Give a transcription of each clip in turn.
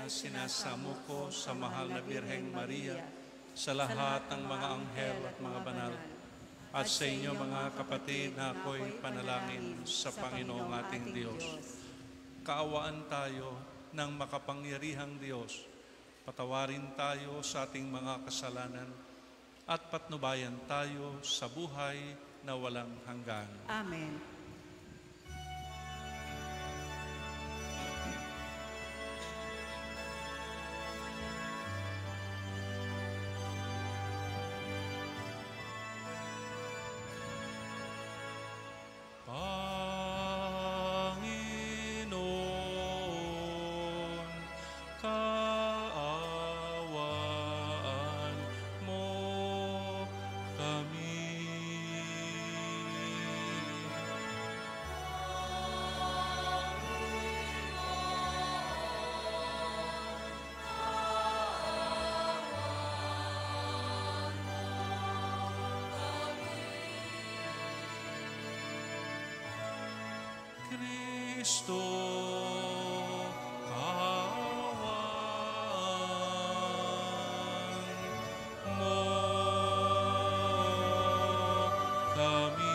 na sinasamo ko sa mahal na Birheng Maria, sa lahat ng mga anghel at mga banal, at sa inyo mga kapatid na ako'y panalangin sa Panginoong ating Diyos. Kaawaan tayo ng makapangyarihang Diyos. Patawarin tayo sa ating mga kasalanan at patnubayan tayo sa buhay na walang hanggan. Amen. Kristo, kaawaan mo kami.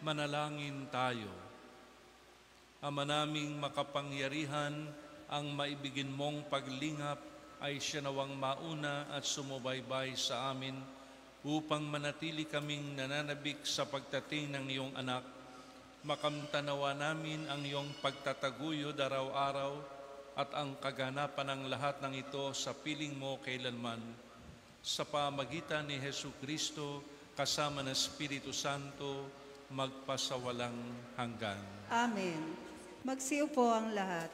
Manalangin tayo. Ama naming makapangyarihan, ang maibigin mong paglingap ay siya nawang mauna at sumubaybay sa amin upang manatili kaming nananabik sa pagdating ng iyong anak. Makamtanawa namin ang iyong pagtataguyod araw-araw at ang kaganapan ng lahat ng ito sa piling mo kailanman. Sa pamagitan ni Jesucristo kasama ng Espiritu Santo, magpasawalang hanggan. Amen. Magsiupo ang lahat.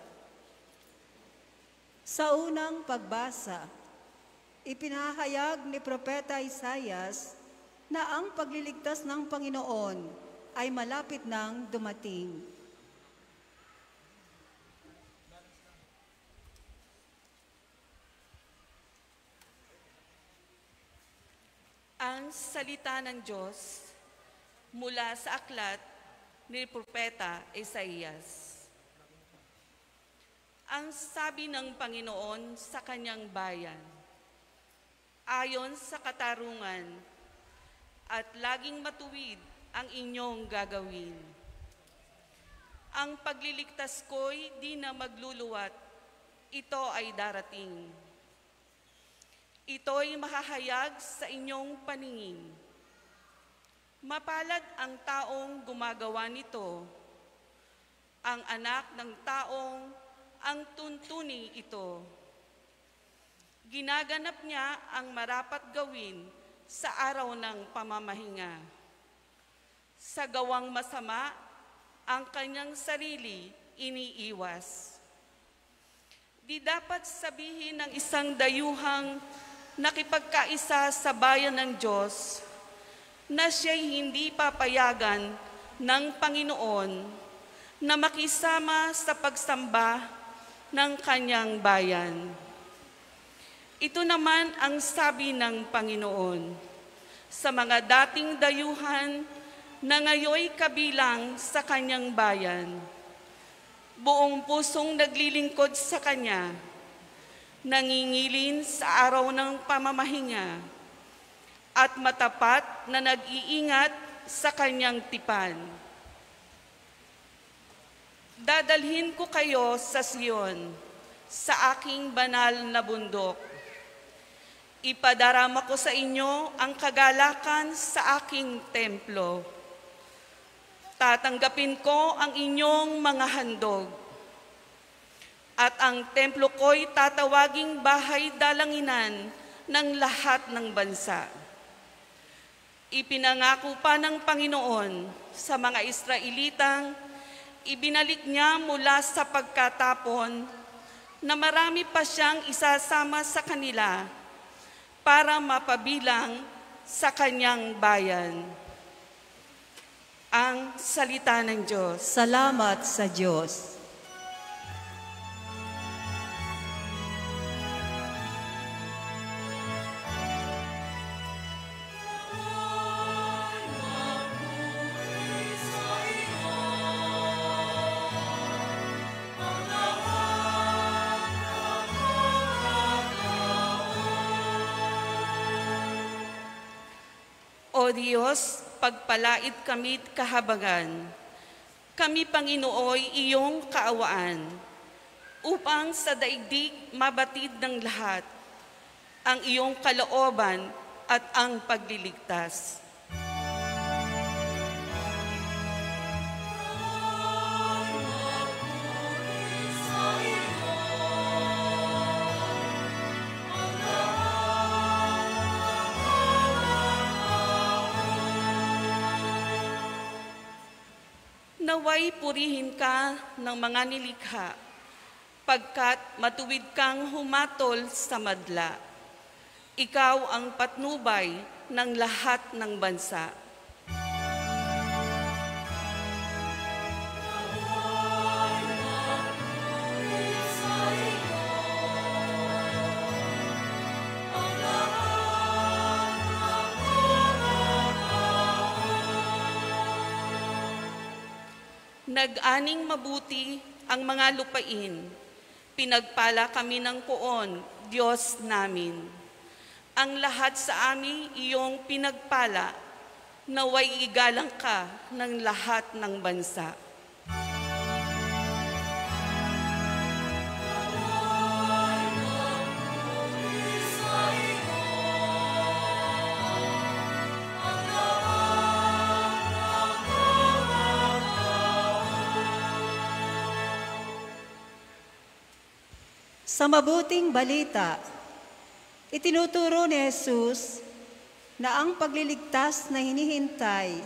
Sa unang pagbasa, ipinahayag ni Propeta Isaias na ang pagliligtas ng Panginoon ay malapit nang dumating. Ang salita ng Diyos mula sa aklat ni Propeta Isaias. Ang sabi ng Panginoon sa kanyang bayan, ayon sa katarungan at laging matuwid ang inyong gagawin. Ang pagliligtas ko'y di na magluluwat, ito ay darating. Ito'y mahahayag sa inyong paningin. Mapalad ang taong gumagawa nito, ang anak ng taong ang tuntuni ito. Ginaganap niya ang marapat gawin sa araw ng pamamahinga. Sa gawang masama, ang kanyang sarili iniiwas. Di dapat sabihin ng isang dayuhang nakipagkaisa sa bayan ng Diyos na siya'y hindi papayagan ng Panginoon na makisama sa pagsamba ng kanyang bayan. Ito naman ang sabi ng Panginoon sa mga dating dayuhan na ngayoy kabilang sa kanyang bayan. Buong pusong naglilingkod sa kanya, nangingilin sa araw ng pamamahinga, at matapat na nag-iingat sa kanyang tipan. Dadalhin ko kayo sa Sion, sa aking banal na bundok. Ipadarama ko sa inyo ang kagalakan sa aking templo. Tatanggapin ko ang inyong mga handog, at ang templo ko'y tatawaging bahay dalanginan ng lahat ng bansa. Ipinangako pa ng Panginoon sa mga Israelitang ibinalik niya mula sa pagkatapon na marami pa siyang isasama sa kanila para mapabilang sa kanyang bayan. Ang salita ng Diyos. Salamat sa Diyos. O Diyos, pagpalait kami't kahabagan. Kami, Panginooy, iyong kaawaan, upang sa daigdig mabatid ng lahat ang iyong kalooban at ang pagliligtas. Naway purihin ka ng mga nilikha, pagkat matuwid kang humatol sa madla. Ikaw ang patnubay ng lahat ng bansa. Nag-aning mabuti ang mga lupain. Pinagpala kami ng poon, Diyos namin. Ang lahat sa amin iyong pinagpala, naway igalang ka ng lahat ng bansa. Sa mabuting balita, itinuturo ni Jesus na ang pagliligtas na hinihintay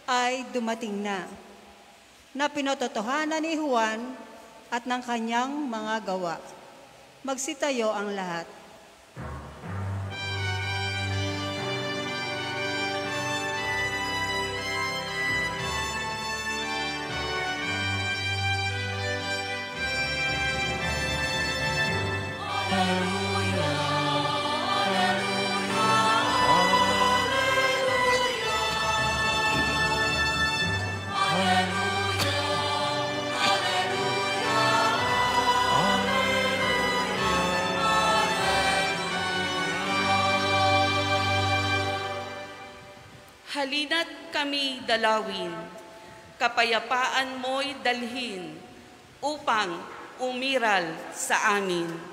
ay dumating na pinototohanan ni Juan at ng kanyang mga gawa. Magsitayo ang lahat. Halina't kami dalawin, kapayapaan mo'y dalhin, upang umiral sa amin.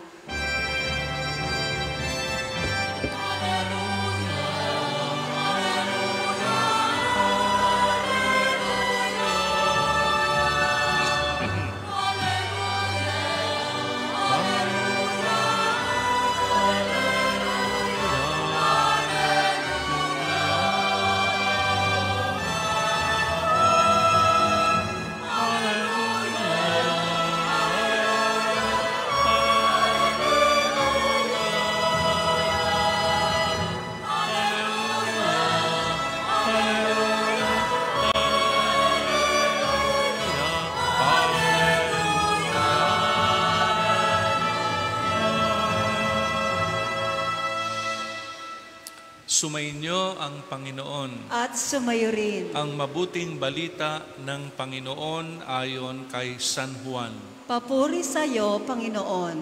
Sumainyo ang Panginoon. At sumayo rin. Ang mabuting balita ng Panginoon ayon kay San Juan. Papuri sa iyo, Panginoon.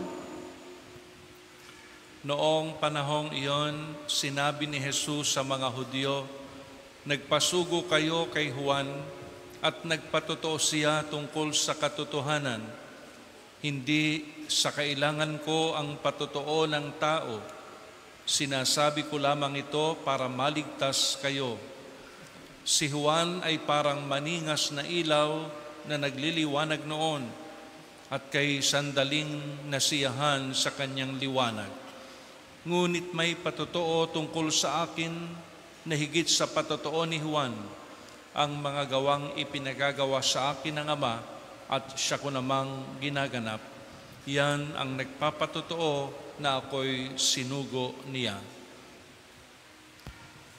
Noong panahong iyon, sinabi ni Jesus sa mga Hudyo, "Nagpasugo kayo kay Juan at nagpatotoo siya tungkol sa katotohanan. Hindi sa kailangan ko ang patotoo ng tao. Sinasabi ko lamang ito para maligtas kayo. Si Juan ay parang maningas na ilaw na nagliliwanag noon at kay sandaling nasiyahan sa kanyang liwanag. Ngunit may patotoo tungkol sa akin na higit sa patotoo ni Juan, ang mga gawang ipinagagawa sa akin ng Ama at siya ko namang ginaganap. Yan ang nagpapatotoo na ako'y sinugo niya.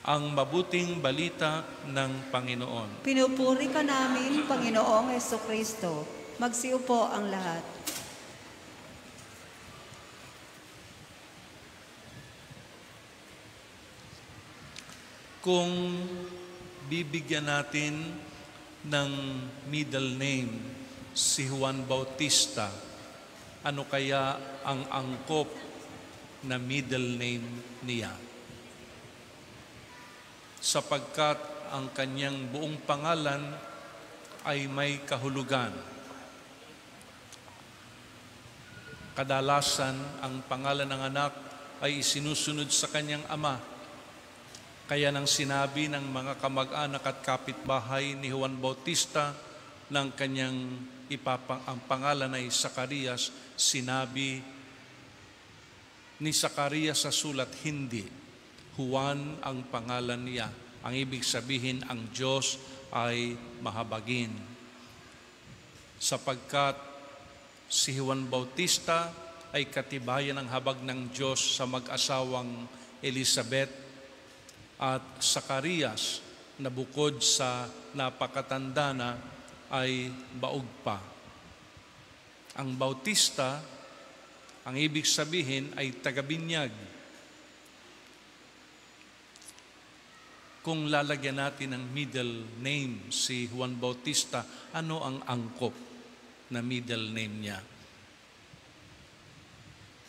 Ang mabuting balita ng Panginoon. Pinupuri ka namin, Panginoong Hesukristo. Magsiupo ang lahat. Kung bibigyan natin ng middle name si Juan Bautista, ano kaya ang angkop na middle name niya? Sapagkat ang kanyang buong pangalan ay may kahulugan. Kadalasan, ang pangalan ng anak ay isinusunod sa kanyang ama. Kaya nang sinabi ng mga kamag-anak at kapitbahay ni Juan Bautista ng kanyang ang pangalan ay Zacarias, sinabi ni Zacarias sa sulat, hindi. Juan ang pangalan niya. Ang ibig sabihin, ang Diyos ay mahabagin. Sapagkat si Juan Bautista ay katibayan ng habag ng Diyos sa mag-asawang Elizabeth at Zacarias na bukod sa napakatanda na ay baog pa. Ang Bautista, ang ibig sabihin ay tagabinyag. Kung lalagyan natin ng middle name si Juan Bautista, ano ang angkop na middle name niya?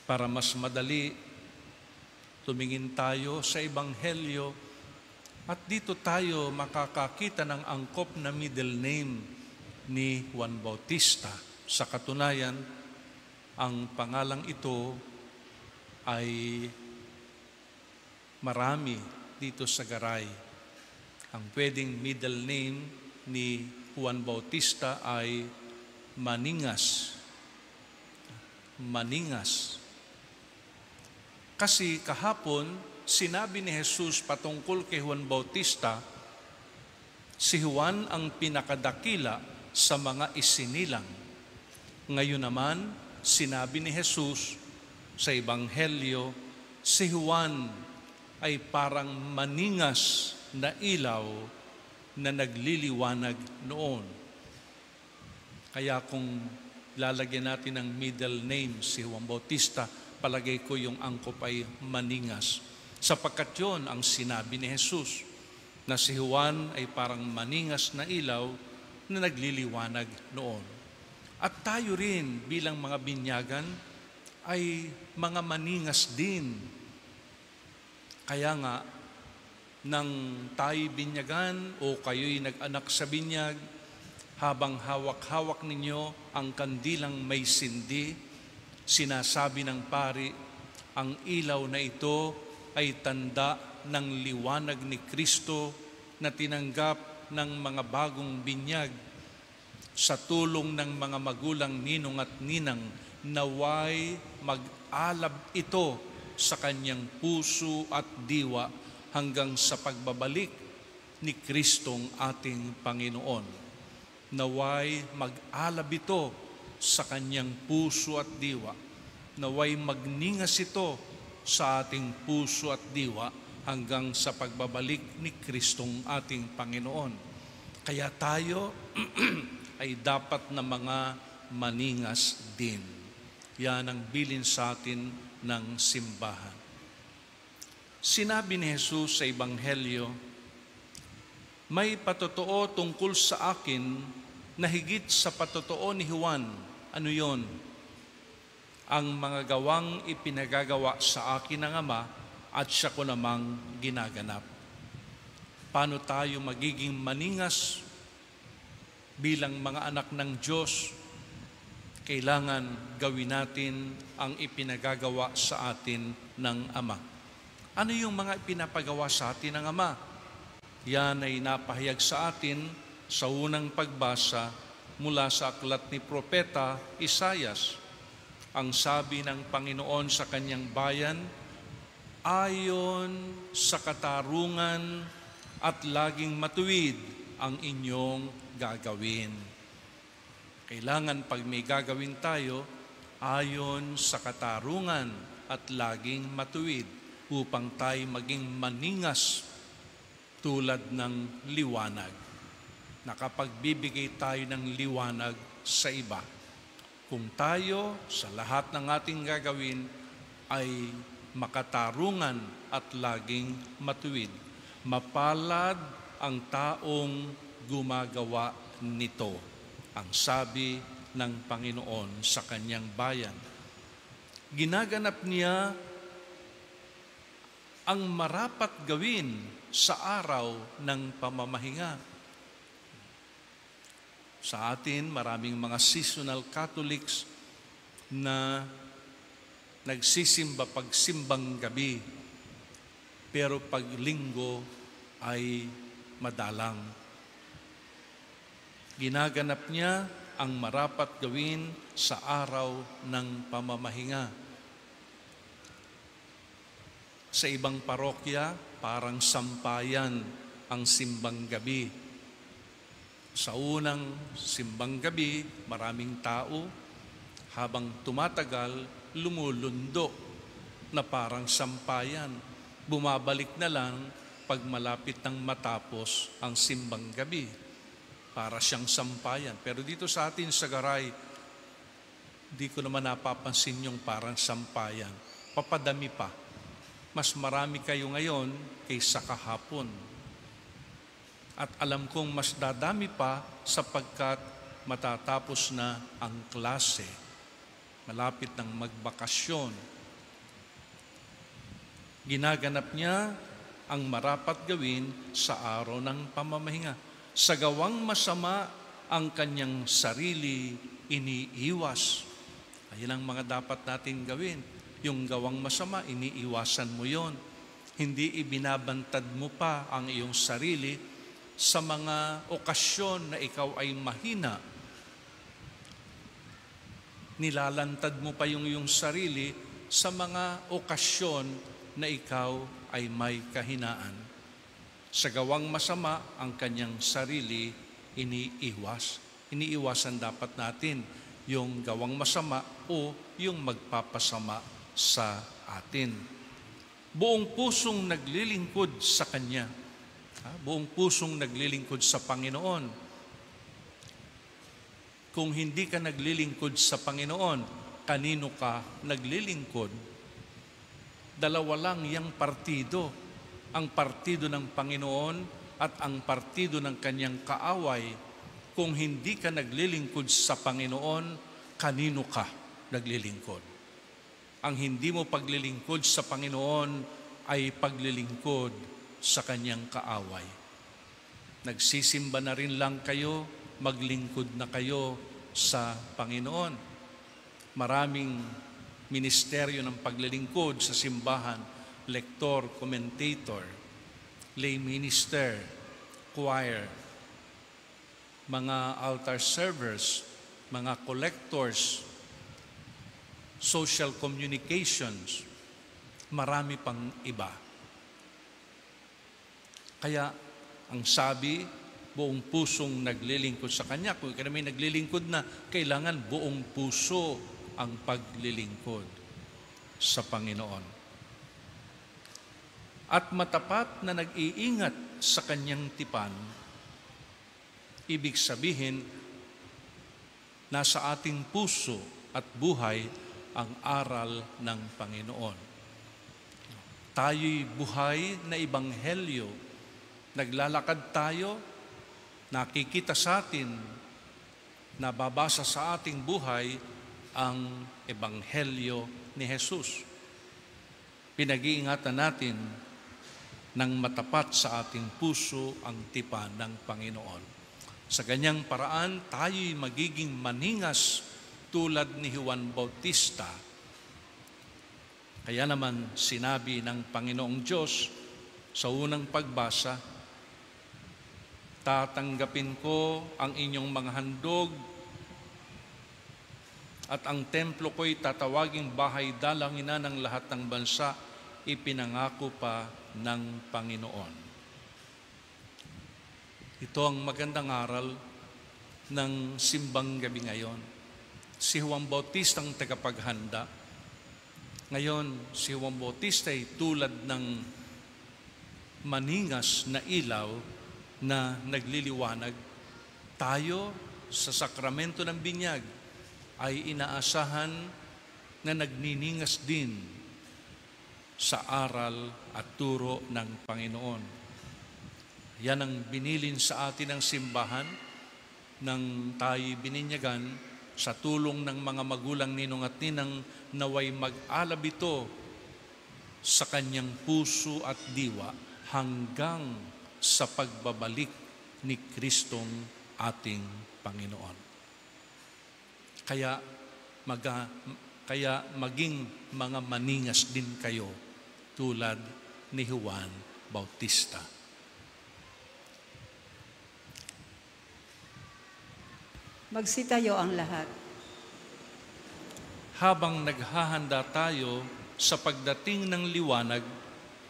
Para mas madali, tumingin tayo sa Ebanghelyo at dito tayo makakakita ng angkop na middle name ni Juan Bautista. Sa katunayan, ang pangalang ito ay marami dito sa Garay. Ang pwedeng middle name ni Juan Bautista ay Maningas. Maningas. Kasi kahapon, sinabi ni Jesus patungkol kay Juan Bautista, si Juan ang pinakadakila sa mga isinilang. Ngayon naman, sinabi ni Jesus sa Ebanghelyo, si Juan ay parang maningas na ilaw na nagliliwanag noon. Kaya kung lalagyan natin ng middle name si Juan Bautista, palagay ko yung angkop ay maningas. Sapagkat yun ang sinabi ni Jesus, na si Juan ay parang maningas na ilaw na nagliliwanag noon. At tayo rin bilang mga binyagan ay mga maningas din. Kaya nga, nang tayo binyagan o kayo'y nag-anak sa binyag, habang hawak-hawak ninyo ang kandilang may sindi, sinasabi ng pari, ang ilaw na ito ay tanda ng liwanag ni Kristo na tinanggap ng mga bagong binyag. Sa tulong ng mga magulang ninong at ninang, naway mag-alab ito sa kanyang puso at diwa hanggang sa pagbabalik ni Kristong ating Panginoon. Naway mag-alab ito sa kanyang puso at diwa. Naway magningas ito sa ating puso at diwa hanggang sa pagbabalik ni Kristong ating Panginoon. Kaya tayo ay dapat na mga maningas din. Yan ang bilin sa atin ng simbahan. Sinabi ni Jesus sa Ebanghelyo, may patotoo tungkol sa akin na higit sa patotoo ni Juan. Ano yon? Ang mga gawang ipinagagawa sa akin ng Ama at siya ko namang ginaganap. Paano tayo magiging maningas bilang mga anak ng Diyos? Kailangan gawin natin ang ipinagagawa sa atin ng Ama. Ano yung mga ipinapagawa sa atin ng Ama? Yan ay napahayag sa atin sa unang pagbasa mula sa aklat ni Propeta Isaias. Ang sabi ng Panginoon sa kanyang bayan, ayon sa katarungan at laging matuwid ang inyong gagawin. Kailangan pag may gagawin tayo, ayon sa katarungan at laging matuwid upang tayo maging maningas tulad ng liwanag. Nakapagbibigay tayo ng liwanag sa iba. Kung tayo sa lahat ng ating gagawin ay makatarungan at laging matuwid, mapalad ang taong gumagawa nito, ang sabi ng Panginoon sa kanyang bayan. Ginaganap niya ang marapat gawin sa araw ng pamamahinga. Sa atin, maraming mga seasonal Catholics na nagsisimba pagsimbang gabi, pero pag linggo ay madalang. Ginaganap niya ang marapat gawin sa araw ng pamamahinga. Sa ibang parokya, parang sampayan ang simbang gabi. Sa unang simbang gabi, maraming tao. Habang tumatagal, lumulundo na parang sampayan. Bumabalik na lang pag malapit nang matapos ang simbang gabi. Para siyang sampayan. Pero dito sa atin sa Garay, di ko naman napapansin yung parang sampayan. Papadami pa. Mas marami kayo ngayon kaysa kahapon. At alam kong mas dadami pa sapagkat matatapos na ang klase. Malapit ng magbakasyon. Ginaganap niya ang marapat gawin sa araw ng pamamahinga. Sa gawang masama ang kanyang sarili iniiwas. Ayun ang mga dapat natin gawin. Yung gawang masama, iniiwasan mo yon. Hindi ibinabantad mo pa ang iyong sarili sa mga okasyon na ikaw ay mahina. Nilalantad mo pa yung iyong sarili sa mga okasyon na ikaw ay may kahinaan. Sa gawang masama, ang kanyang sarili iniiwas. Iniiwasan dapat natin yung gawang masama o yung magpapasama sa atin. Buong pusong naglilingkod sa Kanya. Buong pusong naglilingkod sa Panginoon. Kung hindi ka naglilingkod sa Panginoon, kanino ka naglilingkod? Dalawa lang yung partido. Ang partido ng Panginoon at ang partido ng kanyang kaaway. Kung hindi ka naglilingkod sa Panginoon, kanino ka naglilingkod? Ang hindi mo paglilingkod sa Panginoon ay paglilingkod sa kanyang kaaway. Nagsisimba na rin lang kayo, maglingkod na kayo sa Panginoon. Maraming ministeryo ng paglilingkod sa simbahan. Lektor, commentator, lay minister, choir, mga altar servers, mga collectors, social communications, marami pang iba. Kaya, ang sabi, buong pusong naglilingkod sa Kanya. Kung kami naglilingkod na, kailangan buong puso ang paglilingkod sa Panginoon. At matapat na nag-iingat sa kanyang tipan, ibig sabihin, nasa ating puso at buhay ang aral ng Panginoon. Tayo'y buhay na ebanghelyo. Naglalakad tayo, nakikita sa atin, nababasa sa ating buhay ang ebanghelyo ni Jesus. Pinag-iingatan natin ng matapat sa ating puso ang tipan ng Panginoon. Sa ganyang paraan, tayo'y magiging maningas tulad ni Juan Bautista. Kaya naman sinabi ng Panginoong Diyos sa unang pagbasa, Tatanggapin ko ang inyong mga handog at ang templo ko'y tatawaging bahay dalanginan ng lahat ng bansa, ipinangako pa ng Panginoon. Ito ang magandang aral ng simbang gabi ngayon. Si Juan Bautista ang tagapaghanda. Ngayon, si Juan Bautista ay tulad ng maningas na ilaw na nagliliwanag. Tayo sa sakramento ng binyag ay inaasahan na nagniningas din sa aral at turo ng Panginoon. Yan ang binilin sa atin ng simbahan nang tayo bininyagan sa tulong ng mga magulang ninong at ninang naway mag-alab ito sa kanyang puso at diwa hanggang sa pagbabalik ni Kristong ating Panginoon. Kaya maging mga maningas din kayo tulad ni Juan Bautista. Magsitayo ang lahat. Habang naghahanda tayo sa pagdating ng liwanag,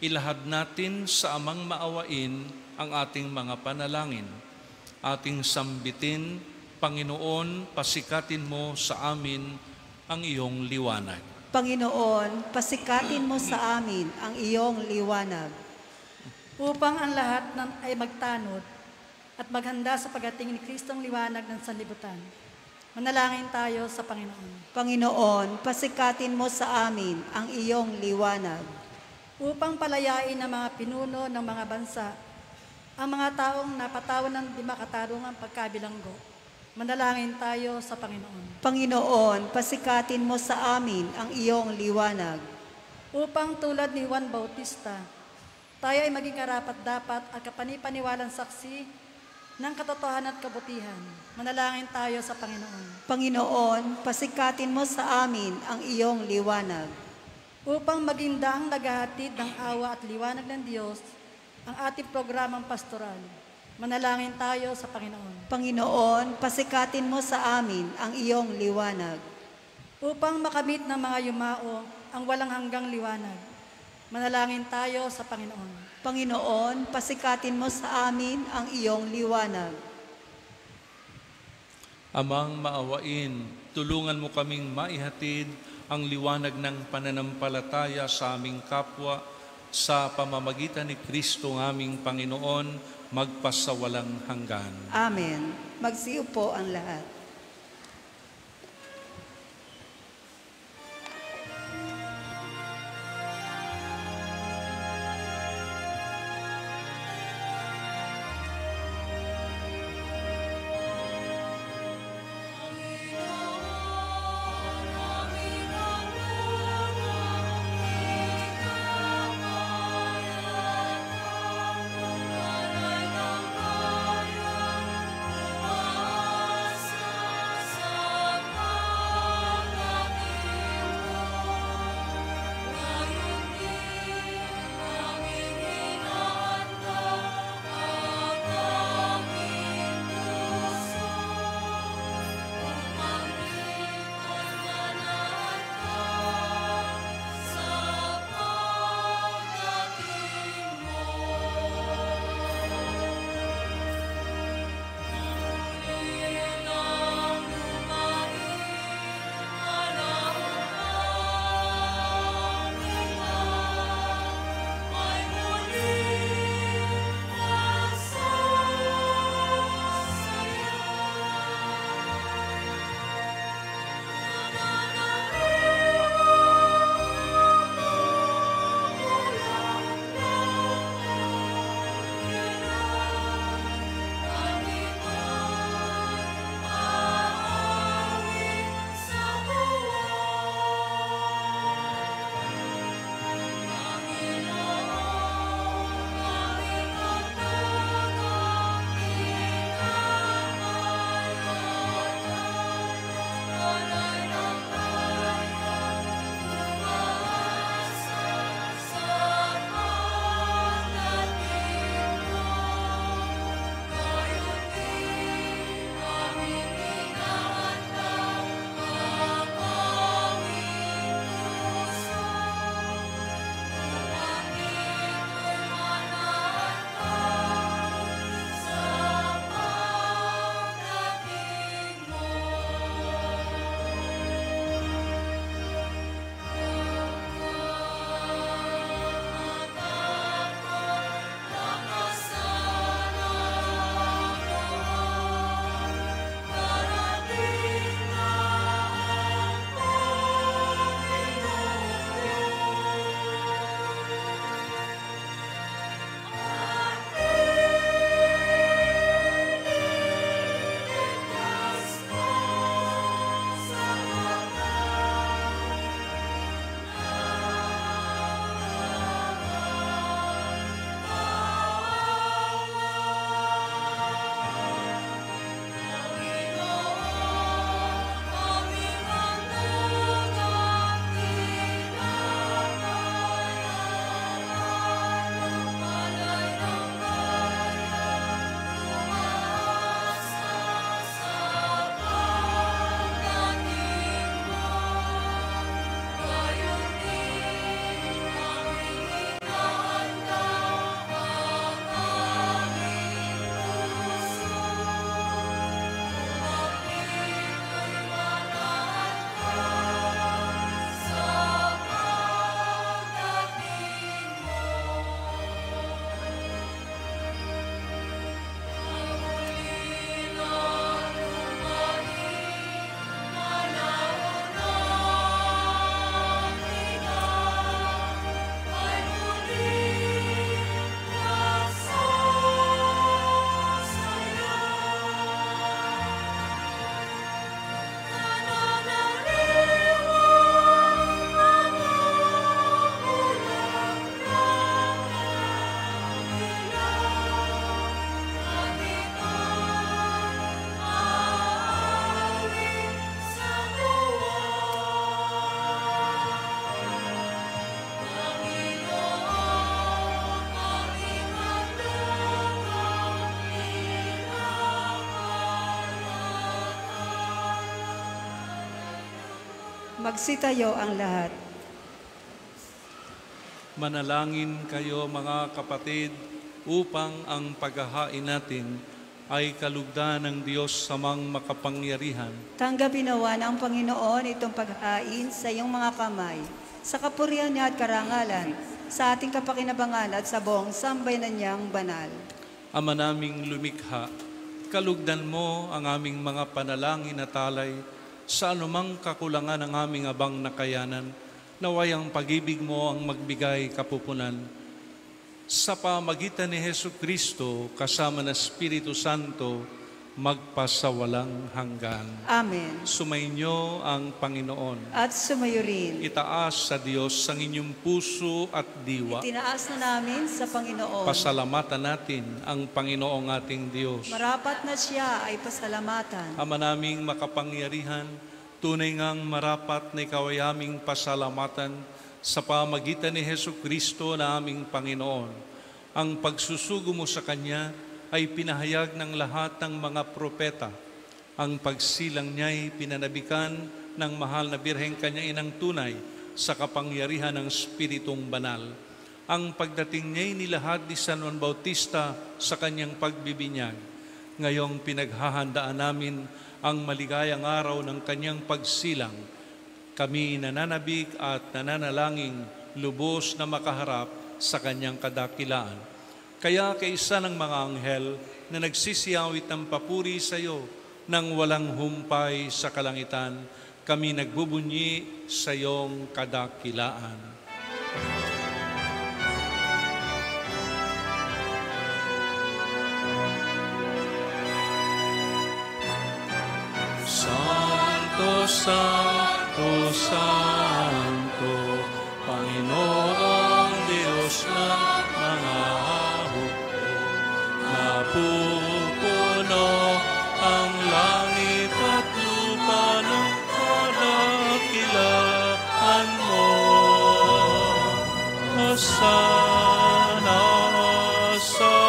ilahad natin sa Amang Maawain ang ating mga panalangin. Ating sambitin, Panginoon, pasikatin mo sa amin ang iyong liwanag. Panginoon, pasikatin mo sa amin ang iyong liwanag. Upang ang lahat ay magtanod at maghanda sa pagdating ni Kristong liwanag ng sanlibutan. Manalangin tayo sa Panginoon. Panginoon, pasikatin mo sa amin ang iyong liwanag. Upang palayain ng mga pinuno ng mga bansa, ang mga taong napatawan ng di makatarungang pagkabilanggo. Manalangin tayo sa Panginoon. Panginoon, pasikatin mo sa amin ang iyong liwanag. Upang tulad ni Juan Bautista, tayo ay maging karapat-dapat at kapanipaniwalang saksi ng katotohanan at kabutihan. Manalangin tayo sa Panginoon. Panginoon, pasikatin mo sa amin ang iyong liwanag. Upang maging daang naghahatid ng awa at liwanag ng Diyos ang ating programang pastoral. Manalangin tayo sa Panginoon. Panginoon, pasikatin mo sa amin ang iyong liwanag. Upang makamit ng mga yumao ang walang hanggang liwanag. Manalangin tayo sa Panginoon. Panginoon, pasikatin mo sa amin ang iyong liwanag. Amang Maawain, tulungan mo kaming maihatid ang liwanag ng pananampalataya sa aming kapwa sa pamamagitan ni Kristo ng aming Panginoon, magpasawalang hanggan. Amen. Magsiupo ang lahat. Magsitayo ang lahat. Manalangin kayo mga kapatid upang ang paghahain natin ay kalugdan ng Diyos samang makapangyarihan. Tanggapin nawa ng Panginoon itong paghain sa iyong mga kamay, sa kapurihan niya at karangalan, sa ating kapakinabangan at sa buong sambayanan niyang banal. Ama naming lumikha, kalugdan mo ang aming mga panalangin at alay sa anumang kakulangan ng aming abang nakayanan, naway ang pag-ibig mo ang magbigay kapupunan. Sa pamagitan ni Jesucristo, kasama ng Espiritu Santo, magpasawalang hanggan. Amen. Sumainyo ang Panginoon. At sumayo rin. Itaas sa Diyos ang inyong puso at diwa. Itinaas na namin sa Panginoon. Pasalamatan natin ang Panginoong ating Diyos. Marapat na siya ay pasalamatan. Ama naming makapangyarihan, tunay ngang marapat na ikaw ay aming pasalamatan sa pamagitan ni Jesucristo na aming Panginoon. Ang pagsusugo mo sa Kanya ay pinahayag ng lahat ng mga propeta. Ang pagsilang niya ay pinanabikan ng mahal na Birheng Kanya Inang Tunay sa kapangyarihan ng Espiritong Banal. Ang pagdating niya ay nilahad ni San Juan Bautista sa kanyang pagbibinyag. Ngayong pinaghahandaan namin ang maligayang araw ng kanyang pagsilang, kami nananabik at nananalangin lubos na makaharap sa kanyang kadakilaan. Kaya kaisa ng mga anghel na nagsisiyawit ng papuri sa iyo nang walang humpay sa kalangitan, kami nagbubunyi sa iyong kadakilaan. Santo, Santo, Santo, Panginoong Diyos ng mga hukbo. Napupuno ang langit at lupa ng kadakilaan mo. Hosana sa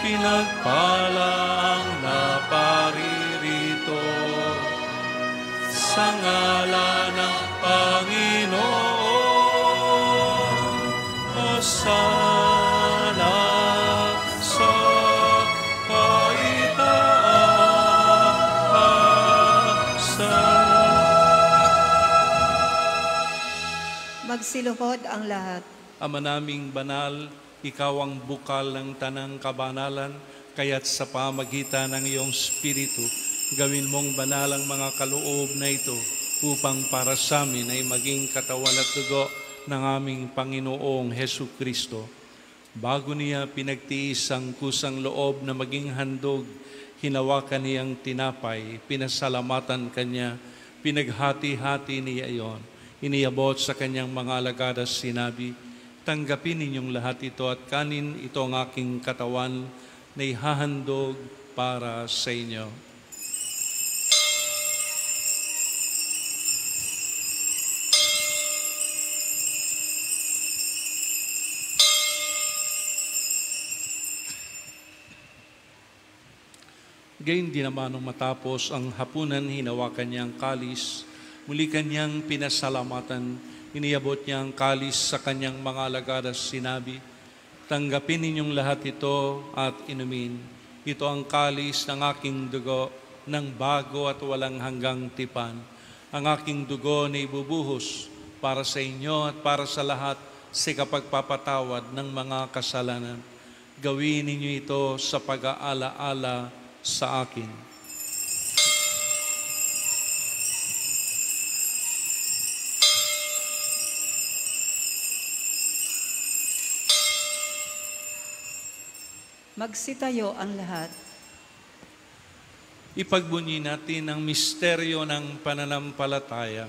pinagpala ang naparirito sa ngalan ng Panginoon. Hosana sa kaitaasan. Magsiluhod ang lahat. Ama naming banal, ikaw ang bukal ng tanang kabanalan, kaya't sa pamagitan ng iyong Espiritu, gawin mong banal ang mga kaloob na ito upang para sa amin ay maging katawan at dugo ng aming Panginoong Jesucristo. Bago niya pinagtiis ang kusang loob na maging handog, hinawakan niyang tinapay, pinasalamatan kanya, pinaghati-hati niya iyon. Iniabot sa kanyang mga alagad at sinabi, tanggapin ninyong lahat ito at kanin ito ang aking katawan na ihahandog para sa inyo. Gayon din naman nung matapos ang hapunan, hinawakan niya ang kalis, muli kanyang pinasalamatan, iniabot niya ang kalis sa kanyang mga alagad at sinabi, tanggapin ninyong lahat ito at inumin. Ito ang kalis ng aking dugo ng bago at walang hanggang tipan. Ang aking dugo na ibubuhos para sa inyo at para sa lahat sa kapagpapatawad ng mga kasalanan. Gawin ninyo ito sa pag-aala-ala sa akin. Magsitayo ang lahat. Ipagbunyi natin ang misteryo ng pananampalataya.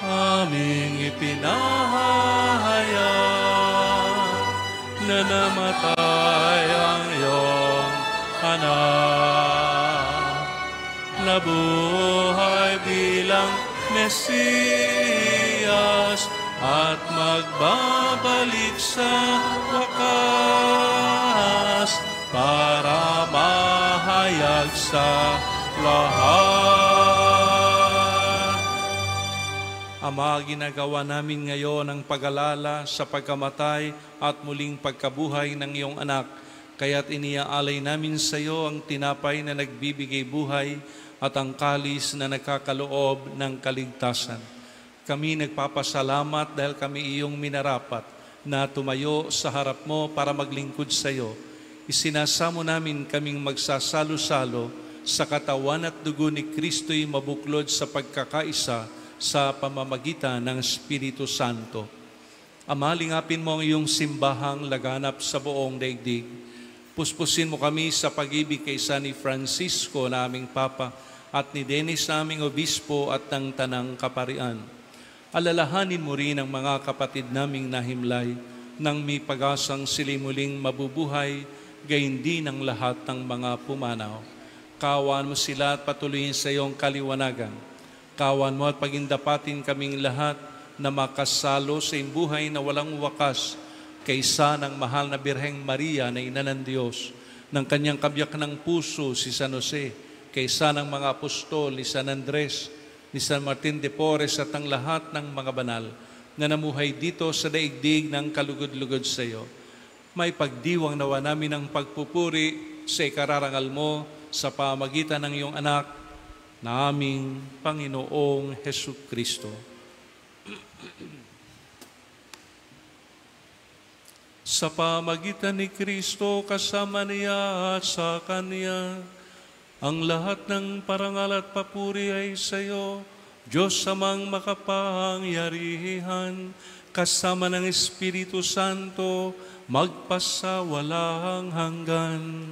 Aming ipinahayag na namatay ang iyong anak, nabuhay bilang Mesiyas at magbabalik sa wakas para mahayag sa lahat. Ama, ginagawa namin ngayon ang pag-alala sa pagkamatay at muling pagkabuhay ng iyong anak. Kaya't iniaalay namin sa iyo ang tinapay na nagbibigay buhay at ang kalis na nagkakaloob ng kaligtasan. Kami nagpapasalamat dahil kami iyong minarapat na tumayo sa harap mo para maglingkod sa iyo. Isinasamo namin kaming magsasalo-salo sa katawan at dugo ni Kristo'y mabuklod sa pagkakaisa sa pamamagitan ng Espiritu Santo. Ama, lingapin mo ang iyong simbahang laganap sa buong daigdig. Puspusin mo kami sa pag-ibig kay San Francisco na aming Papa at ni Dennis na aming Obispo at ng Tanang Kaparian. Alalahanin mo rin ang mga kapatid naming nahimlay nang may pag-asang sila muling mabubuhay, gayon din ang lahat ng mga pumanaw. Kaawaan mo sila at patuloyin sa iyong kaliwanagan. Kaawaan mo at pagindapatin kaming lahat na makasalo sa iyong buhay na walang wakas kaysa ng mahal na Birheng Maria na Ina ng Diyos, ng kanyang kabiyak ng puso si San Jose, kaysa ng mga apostol ni San Andres, ni San Martin de Porres at ang lahat ng mga banal na namuhay dito sa daigdig ng kalugod-lugod sa iyo. May pagdiwang nawa namin ang pagpupuri sa ikararangal mo sa pamagitan ng iyong anak na aming Panginoong Hesus Kristo. Sa pamagitan ni Kristo, kasama niya at sa Kanya, ang lahat ng parangal at papuri ay sa iyo, Diyos Amang makapangyarihan, kasama ng Espiritu Santo, magpasawalang hanggan.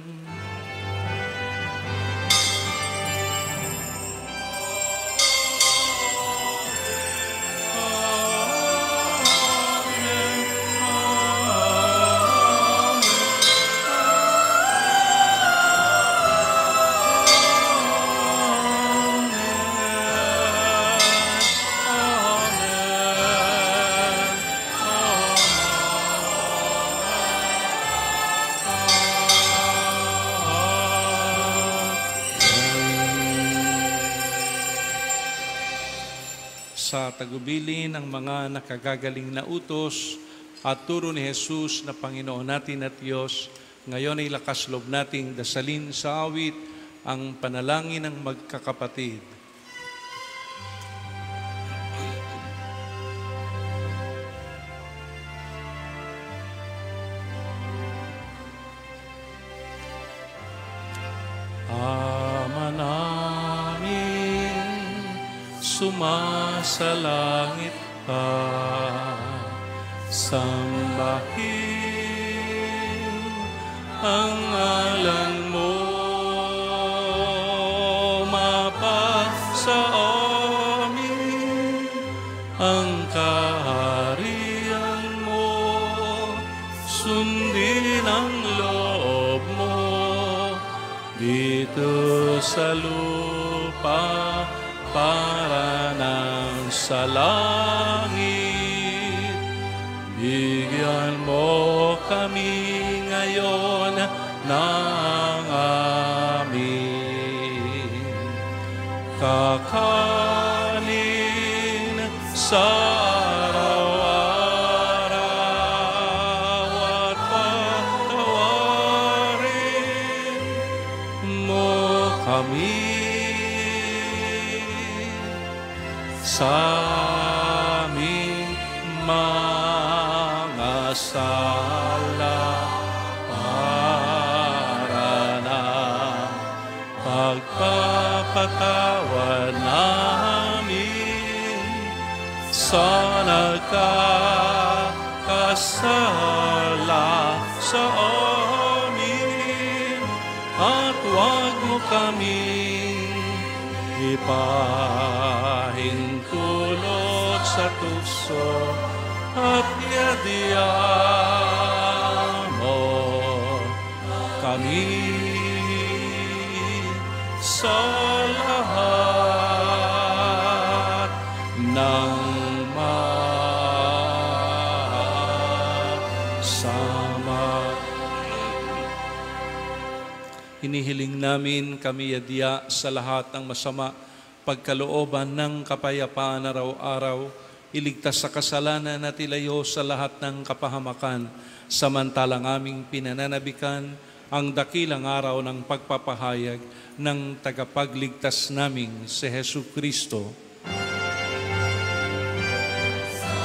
Sa tagubili ng mga nakagagaling na utos at turo ni Jesus na Panginoon natin at Diyos, ngayon ay lakas loob nating dasalin sa awit ang panalangin ng magkakapatid. Ama namin, sumasalangit ka, sambahin ang ngalan mo, mapasa amin ang kaharian mo, sundin ang loob mo dito sa lupa para nang sa langit. Bigyan mo kami ngayon ng aming kakanin sa araw-araw at patawarin mo kami sa aming mga sala para na pagpapatawa namin sa nagkakasala sa amin, at huwag mo kaming ipahintulot sa tukso at yadiyan mo kami sa lahat ng mga sama. Hinihiling namin kami yadya sa lahat ng masama, pagkalooban ng kapayapaan araw-araw, iligtas sa kasalanan at ilayo sa lahat ng kapahamakan, samantalang aming pinananabikan ang dakilang araw ng pagpapahayag ng tagapagligtas naming si Hesu Kristo.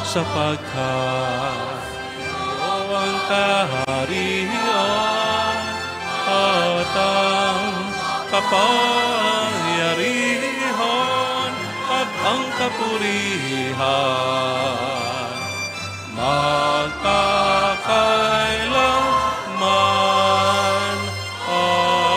Sapagkat iyong ang kaharian at ang kapangyarihan at ang kapurihan magpakailanman. Amen.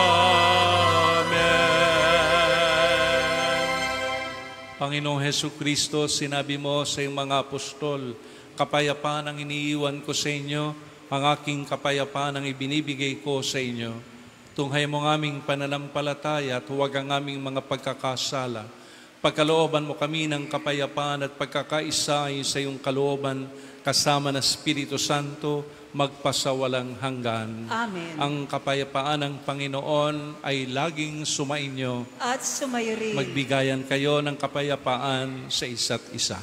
Panginoong Hesu Kristo, sinabi mo sa iyong mga apostol, kapayapaan ang iniiwan ko sa inyo, ang aking kapayapaan ang ibinibigay ko sa inyo. Tunghay mo ang aming pananampalataya at huwag ang aming mga pagkakasala. Pagkalooban mo kami ng kapayapaan at pagkakaisa sa iyong kalooban kasama ng Espiritu Santo magpasawalang hanggan. Amen. Ang kapayapaan ng Panginoon ay laging sumainyo. At sumayo rin. Magbigayan kayo ng kapayapaan sa isa't isa.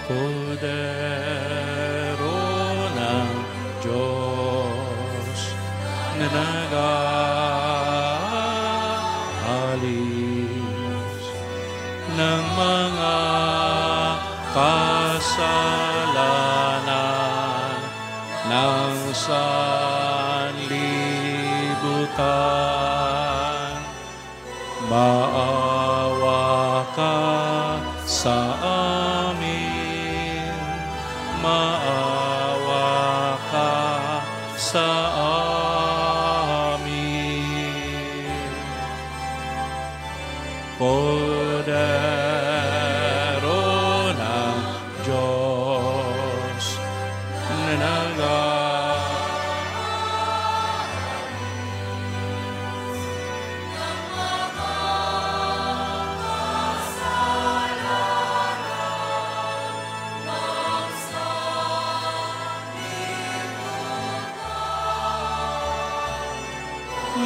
Kordero ng Diyos na nag-aalis ng mga kasalanan ng sanlibutan, maawa ka sa amin. Maawa ka sa amin. Kordero ng Diyos na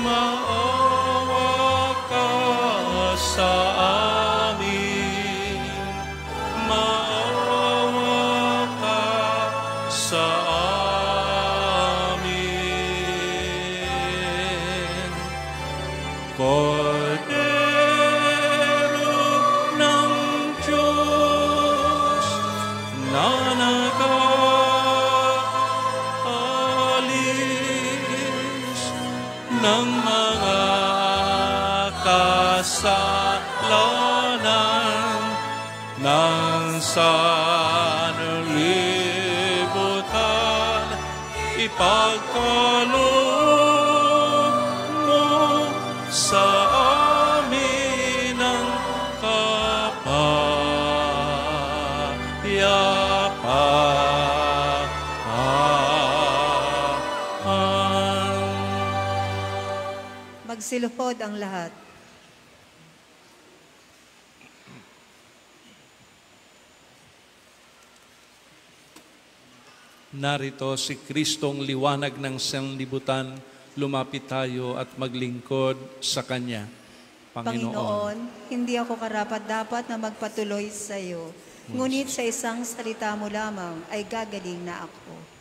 maawa ka sa amin. Maawa ka sa amin. Kordero ng Diyos na nag-aalis ng mga kasalanan ng sanlibutan, ipagkaloob mo sa amin ang kapayapaan. Magsiluhod ang lahat. Narito si Kristong liwanag ng sanlibutan, lumapit tayo at maglingkod sa Kanya. Panginoon, hindi ako karapat-dapat na magpatuloy sa iyo. Ngunit sa isang salita mo lamang ay gagaling na ako.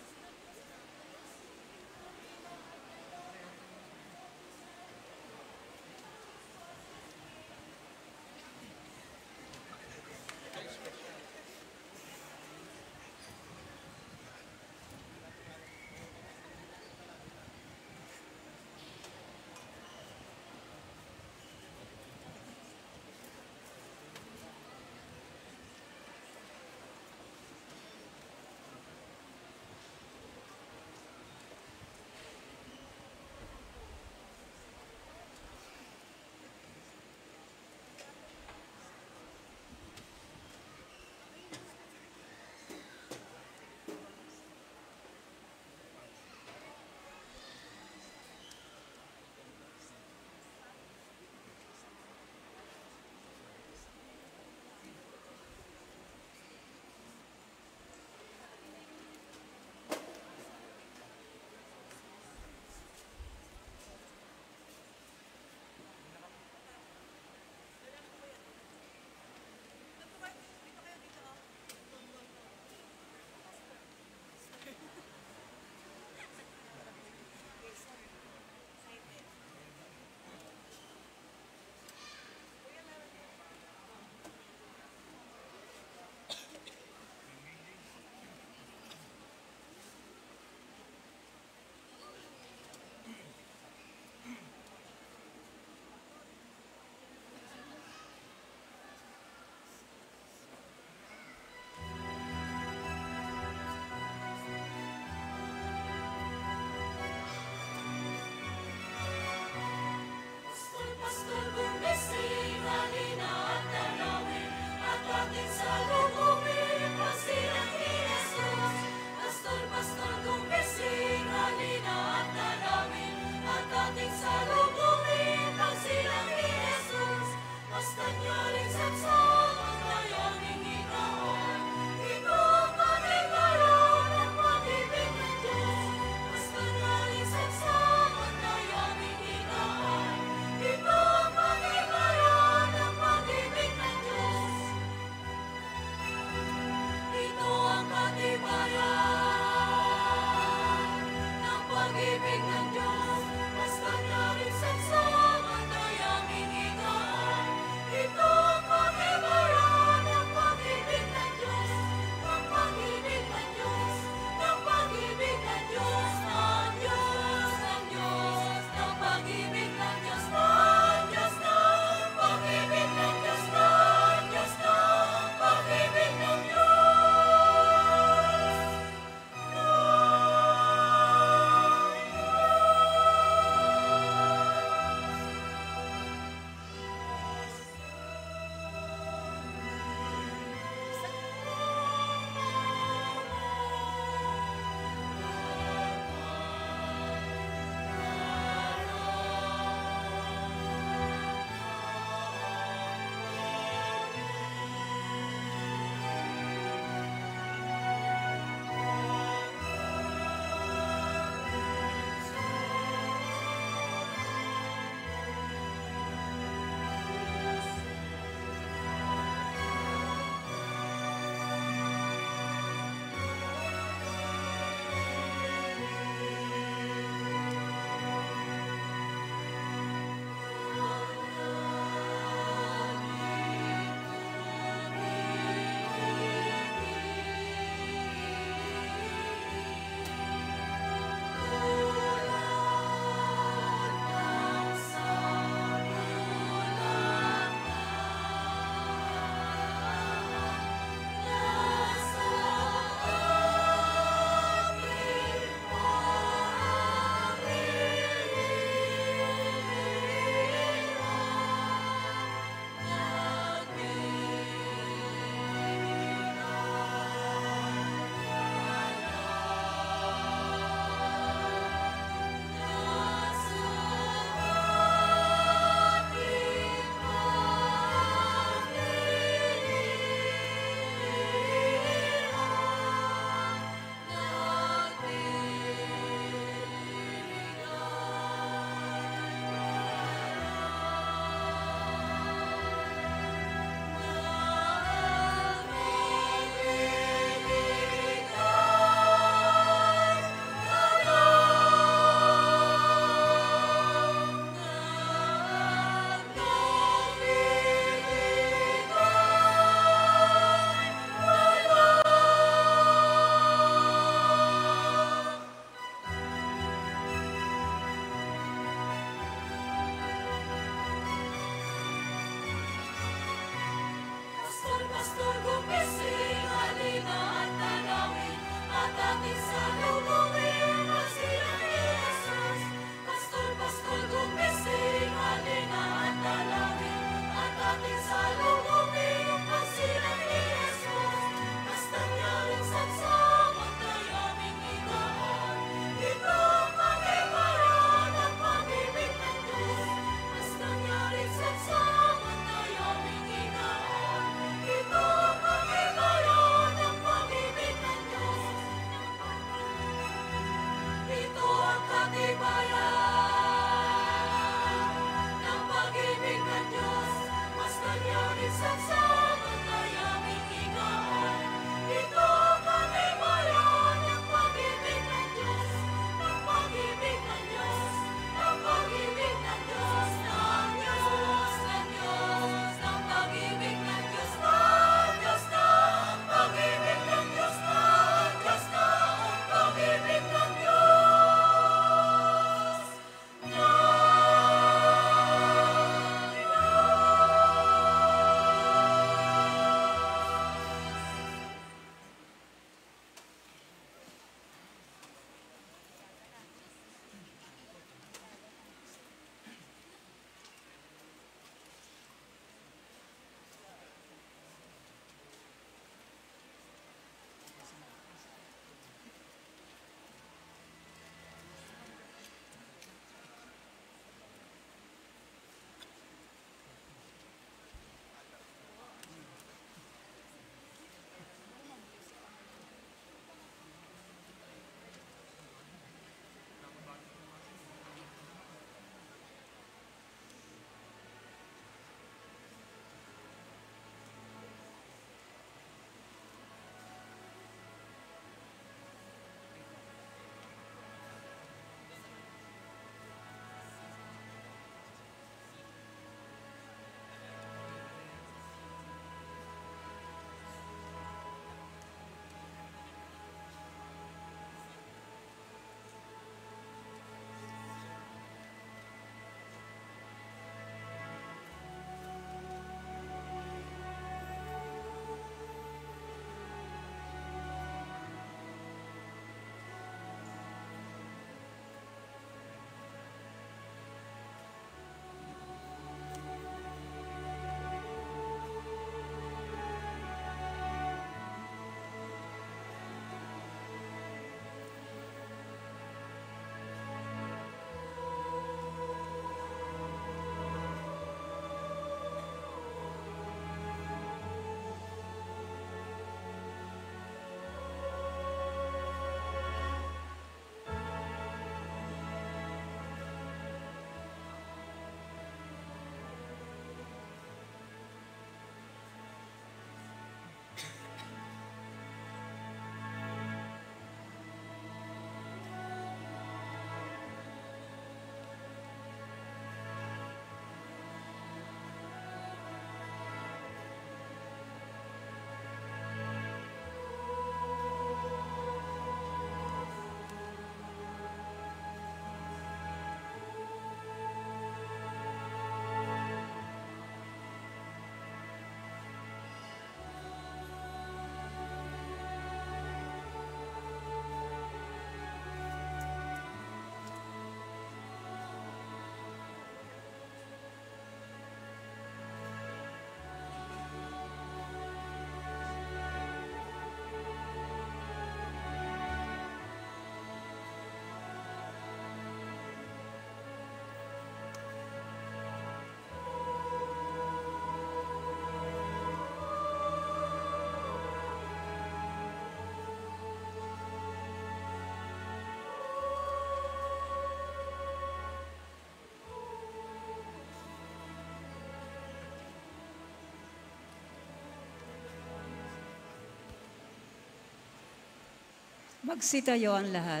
Magsitayo ang lahat.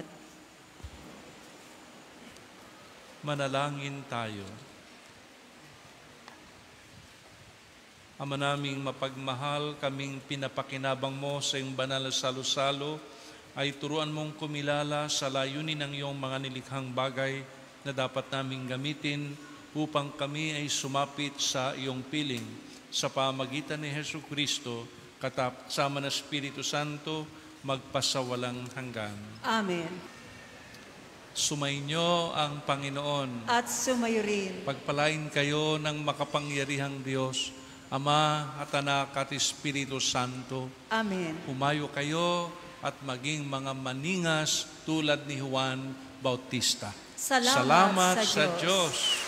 Manalangin tayo. Ama naming mapagmahal, kaming pinapakinabang mo sa iyong banal na salo-salo, ay turuan mong kumilala sa layunin ng iyong mga nilikhang bagay na dapat naming gamitin upang kami ay sumapit sa iyong piling sa pamagitan ni Jesucristo, kasama ng Espiritu Santo, magpasawalang hanggan. Amen. Sumainyo ang Panginoon. At sumayo rin. Pagpalain kayo ng makapangyarihang Diyos, Ama at Anak at Espiritu Santo. Amen. Humayo kayo at maging mga maningas tulad ni Juan Bautista. Salamat sa Diyos.